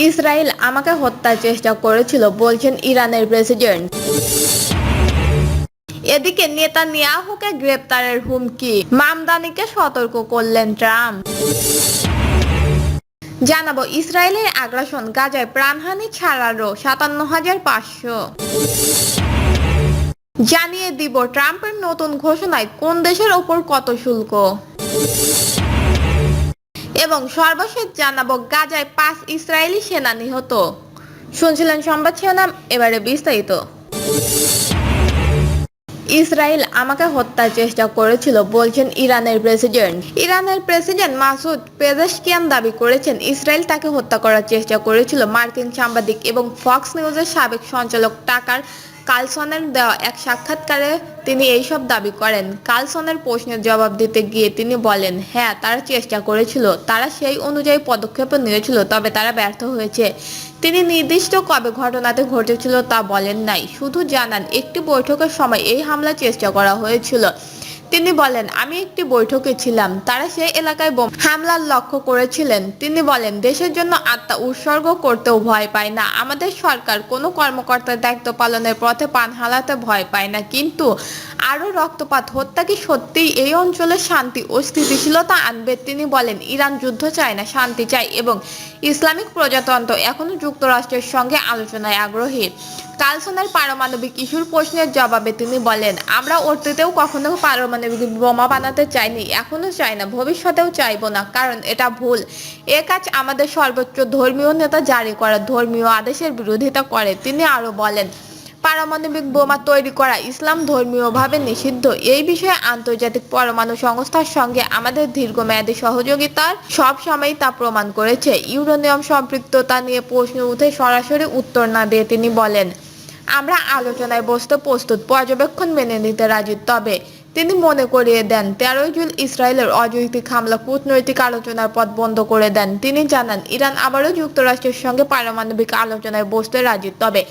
Israel আমাকে হত্যার চেষ্টা করেছিল বলছেন ইরানের প্রেসিডেন্ট। এদিকে নেতানিয়াহুকে গ্রেপ্তারের হুমকি, মামদানিকে সতর্ক করলেন ট্রাম্প। জানাবো ইসরায়েলের আগ্রাসন গাজায় প্রাণহানি ছাড়ারও ৫৭,৫০০। জানিয়ে দিব ট্রাম্পের নতুন ঘোষণায় কোন দেশের ওপর কত শুল্ক। এবং সর্বশেষ জানাবো গাজায় ৫ ইসরায়েলি সেনা নিহত। শুনছিলেন সংবাদ শিরোনাম, এবারে বিস্তারিত। ইসরায়েল আমাকে হত্যার চেষ্টা করেছিল বলছেন ইরানের প্রেসিডেন্ট। ইরানের প্রেসিডেন্ট মাসুদ পেজেশকিয়ান দাবি করেছেন ইসরায়েল তাকে হত্যা করার চেষ্টা করেছিল। মার্কিন সাংবাদিক এবং ফক্স নিউজের সাবেক সঞ্চালক টাকার কালসনের দেওয়া এক সাক্ষাৎকারে তিনি এইসব দাবি করেন। কালসনের প্রশ্নের জবাব দিতে গিয়ে তিনি বলেন, হ্যাঁ তারা চেষ্টা করেছিল, তারা সেই অনুযায়ী পদক্ষেপ নিয়েছিল, তবে তারা ব্যর্থ হয়েছে। তিনি নির্দিষ্ট কবে ঘটনাটি ঘটেছিল তা বলেন নাই, শুধু জানান একটি বৈঠকের সময় এই হামলার চেষ্টা করা হয়েছিল। তিনি বলেন, আমি একটি বৈঠকে ছিলাম, তারা সেই এলাকায় বোমা হামলার লক্ষ্য করেছিলেন। তিনি বলেন, দেশের জন্য আত্মা উৎসর্গ করতেও ভয় পায় না। আমাদের সরকার কোনো কর্মকর্তার দায়িত্ব পালনের পথে পান হারাতে ভয় পায় না। কিন্তু আরও রক্তপাত হত্যা কি সত্যিই এই অঞ্চলে শান্তি ও স্থিতিশীলতা আনবে? তিনি বলেন, ইরান যুদ্ধ চায় না, শান্তি চায় এবং ইসলামিক প্রজাতন্ত্র এখনও যুক্তরাষ্ট্রের সঙ্গে আলোচনায় আগ্রহী। কালসনের পারমাণবিক ইস্যুর প্রশ্নের জবাবে তিনি বলেন, আমরা অতীতেও কখনো পারমাণবিক বোমা বানাতে চাইনি, এখনো চাই না, ভবিষ্যতেও চাইব না, কারণ এটা ভুল। এ কাজ আমাদের সর্বোচ্চ ধর্মীয় নেতা জারি করা ধর্মীয় আদেশের বিরোধিতা করে। তিনি আরো বলেন, পারমাণবিক বোমা তৈরি করা ইসলাম ধর্মীয়ভাবে নিষিদ্ধ। এই বিষয়ে আন্তর্জাতিক পরমাণু সংস্থার সঙ্গে আমাদের দীর্ঘমেয়াদী সহযোগিতার সব সময়ই তা প্রমাণ করেছে। ইউরেনিয়াম সম্পৃক্ততা নিয়ে প্রশ্ন উঠে সরাসরি উত্তর না দিয়ে তিনি বলেন, আমরা আলোচনায় বসতে প্রস্তুত, পর্যবেক্ষণ মেনে নিতে রাজি। তবে তিনি মনে করিয়ে দেন, 13 জুন ইসরায়েলের অযৌক্তিক হামলা কূটনৈতিক আলোচনার পথ বন্ধ করে দেন। তিনি জানান, ইরান আবারও যুক্তরাষ্ট্রের সঙ্গে পারমাণবিক আলোচনায় বসতে রাজি, তবে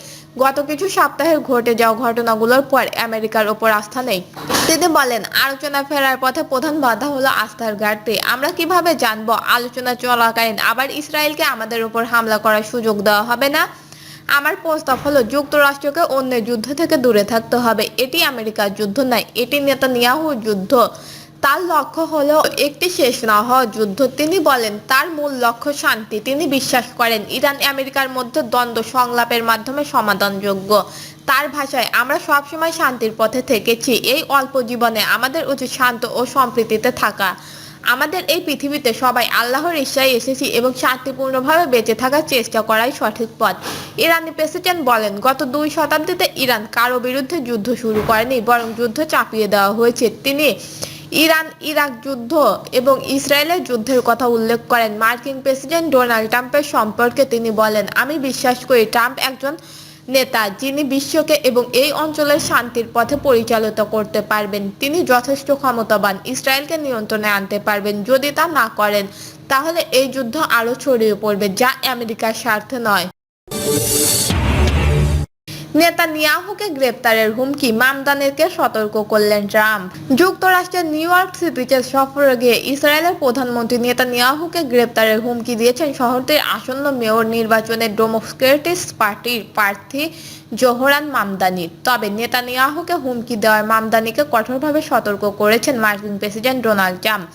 গত কিছু সপ্তাহের ঘটে যাওয়া ঘটনাগুলোর পর আমেরিকার ওপর আস্থা নেই। তিনি বলেন, আলোচনা ফেরার পথে প্রধান বাধা হলো আস্থার ঘাটতি। আমরা কিভাবে জানবো আলোচনা চলাকালীন আবার ইসরায়েলকে আমাদের উপর হামলা করার সুযোগ দেওয়া হবে না? আমার প্রস্তাব হলো যুক্তরাষ্ট্রকে অন্যের যুদ্ধ থেকে দূরে থাকতে হবে। এটি আমেরিকার যুদ্ধ নয়, এটি নেতানিয়াহুর যুদ্ধ। তার লক্ষ্য হলো একটি শেষ না হওয়া যুদ্ধ। তিনি বলেন, তার মূল লক্ষ্য শান্তি। তিনি বিশ্বাস করেন ইরান আমেরিকার মধ্যে দ্বন্দ্ব সংলাপের মাধ্যমে সমাধানযোগ্য। তার ভাষায়, আমরা সবসময় শান্তির পথে থেকেছি। এই অল্প জীবনে আমাদের উচিত শান্ত ও সম্প্রীতিতে থাকা। আমাদের এই পৃথিবীতে সবাই আল্লাহর ইচ্ছায় এসেছি এবং শান্তিপূর্ণভাবে বেঁচে থাকার চেষ্টা করাই সঠিক পথ। ইরানি প্রেসিডেন্ট বলেন, গত 2 শতাব্দীতে ইরান কারো বিরুদ্ধে যুদ্ধ শুরু করেনি, বরং যুদ্ধ চাপিয়ে দেওয়া হয়েছে। তিনি ইরান ইরাক যুদ্ধ এবং ইসরায়েলের যুদ্ধের কথা উল্লেখ করেন। মার্কিন প্রেসিডেন্ট ডোনাল্ড ট্রাম্পের সম্পর্কে তিনি বলেন, আমি বিশ্বাস করি ট্রাম্প একজন নেতা যিনি বিশ্বকে এবং এই অঞ্চলের শান্তির পথে পরিচালিত করতে পারবেন। তিনি যথেষ্ট ক্ষমতাবান, ইসরায়েলকে নিয়ন্ত্রণে আনতে পারবেন। যদি তা না করেন তাহলে এই যুদ্ধ আরো ছড়িয়ে পড়বে, যা আমেরিকার স্বার্থে নয়। নেতানিয়াহুকে গ্রেপ্তারের হুমকি, মামদানিকে সতর্ক করলেন ট্রাম্প। যুক্তরাষ্ট্রের নিউ ইয়র্ক সিটিতে সফরে গিয়ে ইসরায়েলের প্রধানমন্ত্রী নেতানিয়াহুকে গ্রেপ্তারের হুমকি দিয়েছেন শহরটির আসন্ন মেয়র নির্বাচনে ডেমোক্রেটিক পার্টির প্রার্থী জোহরান মামদানি। তবে নেতানিয়াহুকে হুমকি দেওয়ার মামদানিকে কঠোরভাবে সতর্ক করেছেন মার্কিন প্রেসিডেন্ট ডোনাল্ড ট্রাম্প।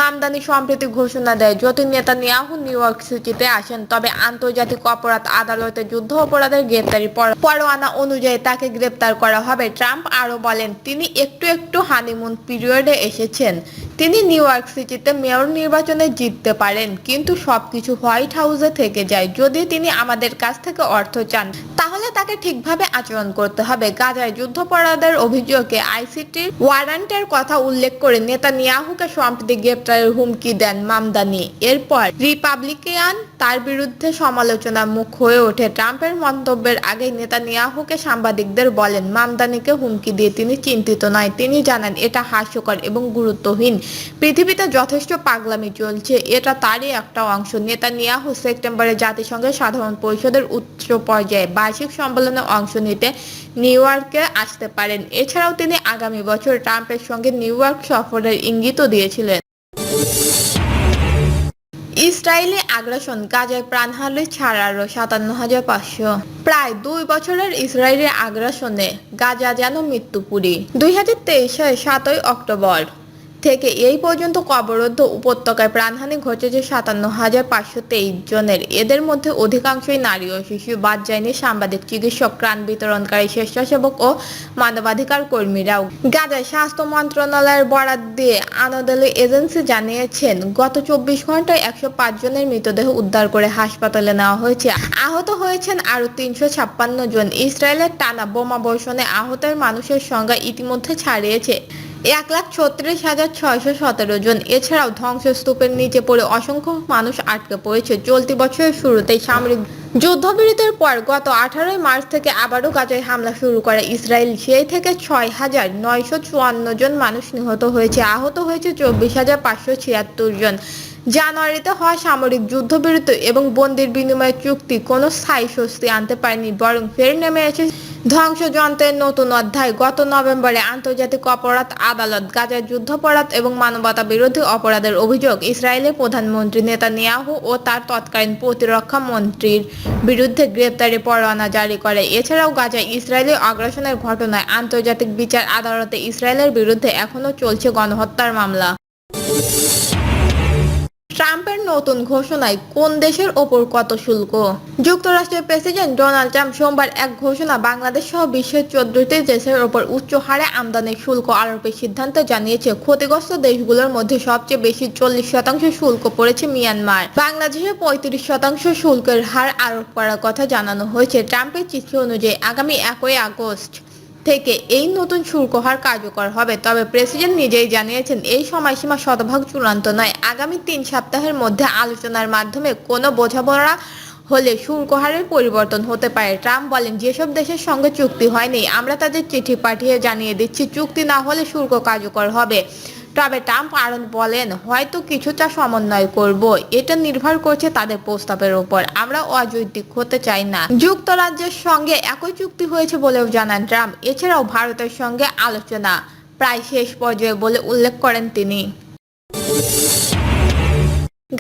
মামদানি সম্প্রতি ঘোষণা দেয়, যদি নেতানিয়াহু নিউ ইয়র্ক সিটিতে আসেন তবে আন্তর্জাতিক অপরাধ আদালতে যুদ্ধ অপরাধের গ্রেপ্তারি পরোয়ানা অনুযায়ী তাকে গ্রেপ্তার করা হবে। ট্রাম্প আরও বলেন, তিনি একটু হানিমুন পিরিয়ডে এসেছেন। তিনি নিউ ইয়র্ক সিটিতে মেয়র নির্বাচনে জিততে পারেন, কিন্তু সবকিছু হোয়াইট হাউসে থেকে যায়। যদি তিনি আমাদের কাছ থেকে অর্থ চান তাহলে তাকে ঠিকভাবে আচরণ করতে হবে। গাজায় যুদ্ধাপরাধের অভিযোগে আইসিটির ওয়ারেন্টের কথা উল্লেখ করে নেতানিয়াহুকে সম্প্রতি গ্রেপ্তারের হুমকি দেন মামদানি। এরপর রিপাবলিকান তার বিরুদ্ধে সমালোচনার মুখ হয়ে ওঠে। ট্রাম্পের মন্তব্যের আগে নেতানিয়াহুকে সাংবাদিকদের বলেন, মামদানিকে হুমকি দিয়ে তিনি চিন্তিত নয়। তিনি জানান, এটা হাস্যকর এবং গুরুত্বহীন। পৃথিবীতে যথেষ্ট পাগলামি চলছে, এটা তারই একটা অংশ। নেতানিয়াহু সেপ্টেম্বরে জাতিসংঘের সাধারণ পরিষদের উচ্চ পর্যায়ে বার্ষিক সম্মেলনে অংশ নিতে নিউ ইয়র্কে আসতে পারেন। এছাড়াও তিনি আগামী বছর ট্রাম্পের সঙ্গে নিউ ইয়র্ক সফরের ইঙ্গিতও দিয়েছিলেন। ইসরায়েলি আগ্রাসন, গাজায় প্রাণহানি ছাড়ারও ৫৭,৫০০। প্রায় ২ বছরের ইসরায়েলি আগ্রাসনে গাজা যেন মৃত্যুপুরী। ২০২৩ সালের ৭ই অক্টোবর থেকে এই পর্যন্ত অবরুদ্ধ উপত্যকায় প্রাণহানি ঘটেছে ৫৭,৫২৩ জনের। এদের মধ্যে অধিকাংশই নারী ও শিশু। বাদ যায়নি সাংবাদিক, চিকিৎসক, ত্রাণ বিতরণকারী, স্বেচ্ছাসেবক ও মানবাধিকার কর্মীরাও। গাজায় স্বাস্থ্য মন্ত্রণালয়ের বরাত দিয়ে আনাদোলু এজেন্সি জানিয়েছেন, গত ২৪ ঘন্টায় ১০৫ জনের মৃতদেহ উদ্ধার করে হাসপাতালে নেওয়া হয়েছে। আহত হয়েছেন আরও ৩৫৬ জন। ইসরায়েলের টানা বোমাবর্ষণে আহতের মানুষের সংখ্যা ইতিমধ্যে ছাড়িয়েছে ১,৩৬,৬১৭ জন। এছাড়াও ধ্বংসস্তূপের নিচে পড়ে অসংখ্য মানুষ আটকে পড়েছে। চলতি বছরের শুরুতেই সামরিক যুদ্ধবিরতির পর গত ১৮ মার্চ থেকে আবারও গাজায় হামলা শুরু করে ইসরায়েল। সেই থেকে ৬,৯৫৪ জন মানুষ নিহত হয়েছে, আহত হয়েছে ২৪,৫৭৬ জন। জানুয়ারিতে হওয়া সামরিক যুদ্ধবিরতি এবং বন্দির বিনিময় চুক্তি কোনো স্থায়ী স্বস্তি আনতে পারেনি, বরং ফের নেমে এসেছে ধ্বংসযন্ত্রের নতুন অধ্যায়। গত নভেম্বরে আন্তর্জাতিক অপরাধ আদালত গাজায় যুদ্ধাপরাধ এবং মানবতা বিরোধী অপরাধের অভিযোগ ইসরায়েলের প্রধানমন্ত্রী নেতানিয়াহু ও তার তৎকালীন প্রতিরক্ষা মন্ত্রীর বিরুদ্ধে গ্রেপ্তারি পরোয়ানা জারি করে। এছাড়াও গাজায় ইসরায়েলি আগ্রাসনের ঘটনায় আন্তর্জাতিক বিচার আদালতে ইসরায়েলের বিরুদ্ধে এখনও চলছে গণহত্যার মামলা। ট্রাম্পের নতুন ঘোষণায় কোন দেশের ওপর কত শুল্ক? যুক্তরাষ্ট্রের প্রেসিডেন্ট ডোনাল্ড ট্রাম্প সোমবার এক ঘোষণা বাংলাদেশ সহ বিশ্বের ১৪টি দেশের ওপর উচ্চ হারে আমদানির শুল্ক আরোপের সিদ্ধান্ত জানিয়েছে। ক্ষতিগ্রস্ত দেশগুলোর মধ্যে সবচেয়ে বেশি ৪০% শুল্ক পড়েছে মিয়ানমার। বাংলাদেশে ৩৫% শুল্কের হার আরোপ করার কথা জানানো হয়েছে। ট্রাম্পের চিঠি অনুযায়ী আগামী ১ আগস্ট থেকে এই নতুন শুল্ক হার কার্যকর হবে। তবে প্রেসিডেন্ট নিজেই জানিয়েছেন, এই সময়সীমা শতভাগ চূড়ান্ত নয়। আগামী ৩ সপ্তাহের মধ্যে আলোচনার মাধ্যমে কোনো বোঝাপড়া হলে শুল্ক হারের পরিবর্তন হতে পারে। ট্রাম্প বলেন, যেসব দেশের সঙ্গে চুক্তি হয়নি আমরা তাদের চিঠি পাঠিয়ে জানিয়ে দিচ্ছি, চুক্তি না হলে শুল্ক কার্যকর হবে। তবে ট্রাম্প আরও বলেন, হয়তো কিছুটা সমন্বয় করব, এটা নির্ভর করছে তাদের প্রস্তাবের উপর। আমরা অযৌক্তিক হতে চাই না। যুক্তরাজ্যের সঙ্গে একই চুক্তি হয়েছে বলেও জানান ট্রাম্প। এছাড়াও ভারতের সঙ্গে আলোচনা প্রায় শেষ পর্যায়ে বলে উল্লেখ করেন তিনি।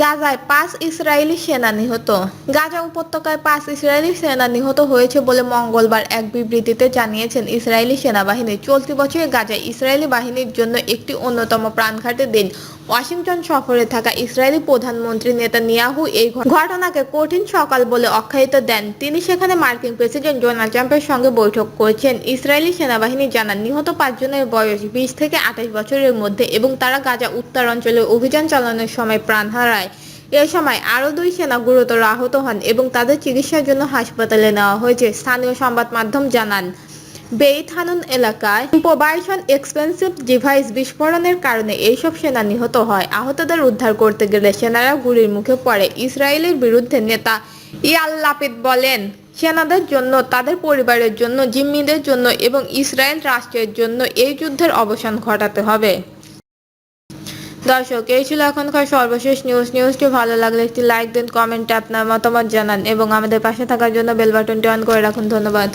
গাজায় ৫ ইসরায়েলি সেনা নিহত। গাজা উপত্যকায় ৫ ইসরায়েলি সেনা নিহত হয়েছে বলে মঙ্গলবার এক বিবৃতিতে জানিয়েছেন ইসরায়েলি সেনাবাহিনী। চলতি বছরে গাজায় ইসরায়েলি বাহিনীর জন্য একটি অন্যতম প্রাণঘাতী দিন। ওয়াশিংটন সফরে থাকা ইসরায়েলি প্রধানমন্ত্রী নেতানিয়াহু এই ঘটনাকে কঠিন সকাল বলে আখ্যায়িত দেন। তিনি সেখানে মার্কিন প্রেসিডেন্ট ডোনাল্ড ট্রাম্পের সঙ্গে বৈঠক করেছেন। ইসরায়েলি সেনাবাহিনী জানান, নিহত ৫ জনের বয়স ২০ থেকে ২৮ বছরের মধ্যে এবং তারা গাজা উত্তর অঞ্চলে অভিযান চালানোর সময় প্রাণ হারায়। এ সময় আরও ২ সেনা গুরুতর আহত হন এবং তাদের চিকিৎসার জন্য হাসপাতালে নেওয়া হয়েছে। স্থানীয় সংবাদ মাধ্যম জানান, বেইত হানুন এলাকায় ইম্প্রোভাইজেশন এক্সপ্লোসিভ ডিভাইস বিস্ফোরণের কারণে এইসব সেনা নিহত হয়। আহতদের উদ্ধার করতে গেলে সেনারা গুলির মুখে পড়ে। ইসরায়েলের বিরুদ্ধে নেতা ইয়ার লাপিদ বলেন, সেনাদের জন্য, তাদের পরিবারের জন্য, জিম্মিদের জন্য এবং ইসরায়েল রাষ্ট্রের জন্য এই যুদ্ধের অবসান ঘটাতে হবে। দর্শক, এই ছিল এখনকার সর্বশেষ নিউজ। নিউজটি ভালো লাগলে একটি লাইক দিন, কমেন্টে আপনার মতামত জানান এবং আমাদের পাশে থাকার জন্য বেল বাটনটি অন করে রাখুন। ধন্যবাদ।